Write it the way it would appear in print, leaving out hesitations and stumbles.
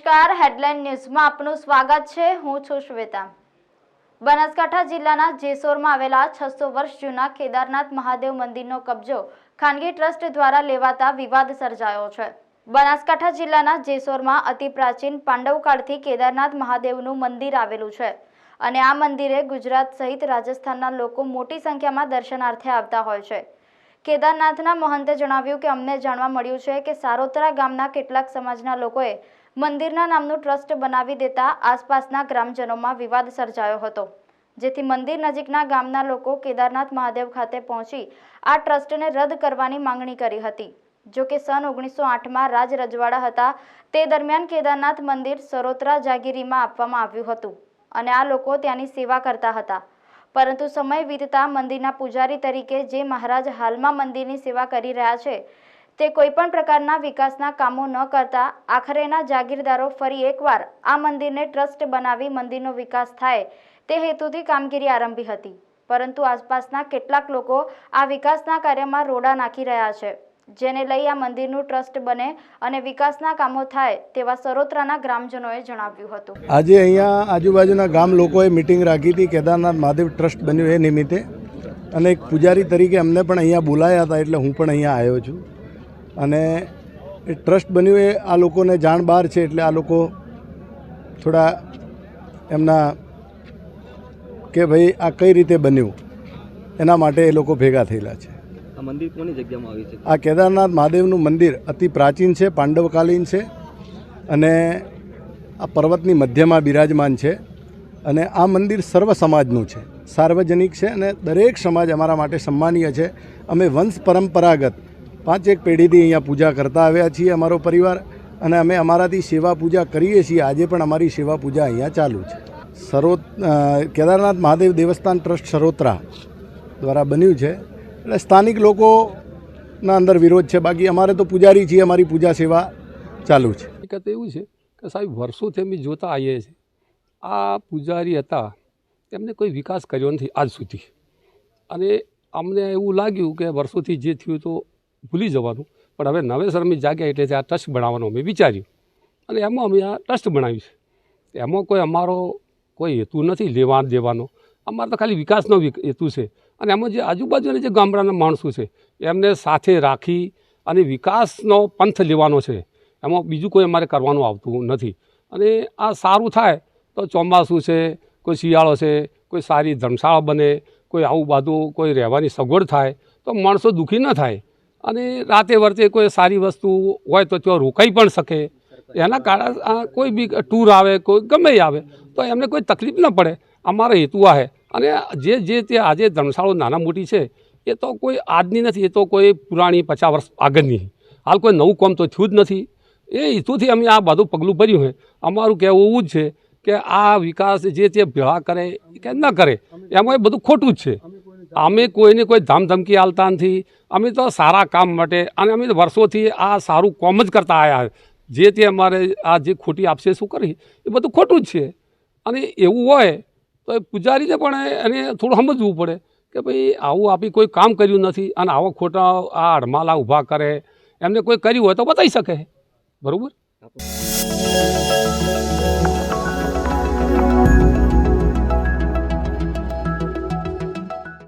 નમસ્કાર, હેડલાઇન ન્યૂઝમાં આપનું સ્વાગત છે। હું છું શ્વેતા। બનાસકાંઠા જિલ્લાના જેસોરમાં આવેલા 600 વર્ષ જૂના કેદારનાથ મહાદેવ મંદિરનો કબજો ખાનગી ટ્રસ્ટ દ્વારા લેવાતા વિવાદ સર્જાયો છે। બનાસકાંઠા જિલ્લાના જેસોરમાં અતિ પ્રાચીન પાંડવકાળથી કેદારનાથ મહાદેવનું મંદિર આવેલું છે અને આ મંદિરે ગુજરાત સહિત રાજસ્થાનના લોકો મોટી સંખ્યામાં દર્શનાર્થે આવતા હોય છે। કેદારનાથના મહંતે જણાવ્યું કે અમને જાણવા મળ્યું છે કે સારોતરા ગામના કેટલાક સમાજના લોકોએ મંદિરના નામનું ટ્રસ્ટ બનાવી દેતા આસપાસના ગ્રામજનોમાં વિવાદ સર્જાયો હતો, જેથી મંદિર નજીકના ગામના લોકો કેદારનાથ મહાદેવ ખાતે પહોંચી આ ટ્રસ્ટને રદ કરવાની માંગણી કરી હતી। જો કે સન 1908માં રાજ રજવાડા હતા તે દરમિયાન કેદારનાથ મંદિર સરોત્રા જાગીરીમાં આપવામાં આવ્યું હતું અને આ લોકો ત્યાંની સેવા કરતા હતા, પરંતુ સમય વીતતા મંદિરના પૂજારી તરીકે જે મહારાજ હાલમાં મંદિરની સેવા કરી રહ્યા છે તે કોઈપણ પ્રકારના વિકાસના કામો ન કરતા આખરેના જાગીરદારો ફરી એકવાર આ મંદિરને ટ્રસ્ટ બનાવી મંદિરનો વિકાસ થાય તે હેતુથી કામગીરી આરંભી હતી, પરંતુ આસપાસના કેટલાક લોકો આ વિકાસના કાર્યમાં રોડા નાખી રહ્યા છે, જેને લઈ આ મંદિરનું ટ્રસ્ટ બને અને વિકાસના કામો થાય તેવા સરોત્રાના ગ્રામજનોએ જણાવ્યું હતું। આજે અહીંયા આજુબાજુના ગામ લોકોએ મિટિંગ રાખી હતી કેદારનાથ મહાદેવ ટ્રસ્ટ બન્યું એ નિમિત્તે, અને એક પૂજારી તરીકે અમને પણ અહીંયા બોલાયા હતા એટલે હું પણ અહીંયા આવ્યો છું। અને એ ટ્રસ્ટ બન્યું એ આ લોકોને જાણ બહાર છે એટલે આ લોકો થોડા એમના કે ભાઈ આ કઈ રીતે બન્યું એના માટે એ લોકો ભેગા થયેલા છે। આ મંદિર કોની જગ્યામાં આવી છે? આ કેદારનાથ મહાદેવનું મંદિર અતિ પ્રાચીન છે, પાંડવકાલીન છે અને આ પર્વતની મધ્યમાં બિરાજમાન છે અને આ મંદિર સર્વ સમાજનું છે, સાર્વજનિક છે અને દરેક સમાજ અમારા માટે સન્માનીય છે। અમે વંશ પરંપરાગત 5 પેઢીથી અહીંયા પૂજા કરતા આવ્યા છીએ અમારો પરિવાર, અને અમે અમારાથી સેવા પૂજા કરીએ છીએ। આજે પણ અમારી સેવા પૂજા અહીંયા ચાલુ છે। કેદારનાથ મહાદેવ દેવસ્થાન ટ્રસ્ટ સરોત્રા દ્વારા બન્યું છે એટલે સ્થાનિક લોકોના અંદર વિરોધ છે, બાકી અમારે તો પૂજારી છીએ, અમારી પૂજા સેવા ચાલુ છે। હકીકત એવું છે કે સાહેબ વર્ષોથી અમે જોતા આવીએ છીએ આ પૂજારી હતા એમને કોઈ વિકાસ કર્યો નથી આજ સુધી, અને અમને એવું લાગ્યું કે વર્ષોથી જે થયું તો ભૂલી જવાનું, પણ હવે નવેસર અમે જાગ્યા એટલે આ ટ્રસ્ટ બનાવવાનું અમે વિચાર્યું અને એમાં અમે આ ટ્રસ્ટ બનાવ્યું છે। એમાં કોઈ અમારો કોઈ હેતુ નથી લેવા દેવાનો, અમારે તો ખાલી વિકાસનો હેતુ છે, અને એમાં જે આજુબાજુના જે ગામડાના માણસો છે એમને સાથે રાખી અને વિકાસનો પંથ લેવાનો છે, એમાં બીજું કોઈ અમારે કરવાનું આવતું નથી। અને આ સારું થાય તો ચોમાસું છે, કોઈ શિયાળો છે, કોઈ સારી ધર્મશાળા બને, કોઈ આવું બધું કોઈ રહેવાની સગવડ થાય તો માણસો દુઃખી ન થાય, અને રાતે વર્તે કોઈ સારી વસ્તુ હોય તો ત્યાં રોકાઈ પણ શકે, એના કારણે કોઈ બી ટૂર આવે કોઈ ગમે આવે તો એમને કોઈ તકલીફ ન પડે, અમારો હેતુ આ છે। અને જે તે આજે ધર્મશાળો નાના મોટી છે એ તો કોઈ આજની નથી, એ તો કોઈ પુરાણી 50 વર્ષ આગળની, હાલ કોઈ નવું કામ તો થયું જ નથી। એ હેતુથી અમે આ બધું પગલું ભર્યું છે। અમારું કહેવું એવું જ છે કે આ વિકાસ જે તે ભેળા કરે કે ન કરે એમાં એ બધું ખોટું જ છે। અમે કોઈને કોઈ ધામધમકી આલતા નથી, અમે તો સારા કામ માટે, અને અમે વર્ષોથી આ સારું કામ જ કરતા આવ્યા। જે તે અમારે આ જે ખોટી આપશે શું કરી એ બધું ખોટું જ છે, અને એવું હોય તો એ પૂજારીને પણ એને થોડું સમજવું પડે કે ભાઈ આવું આપી કોઈ કામ કર્યું નથી, અને આવા ખોટા આ અડમાલા ઊભા કરે, એમને કોઈ કર્યું હોય તો બતાવી શકે, બરાબર।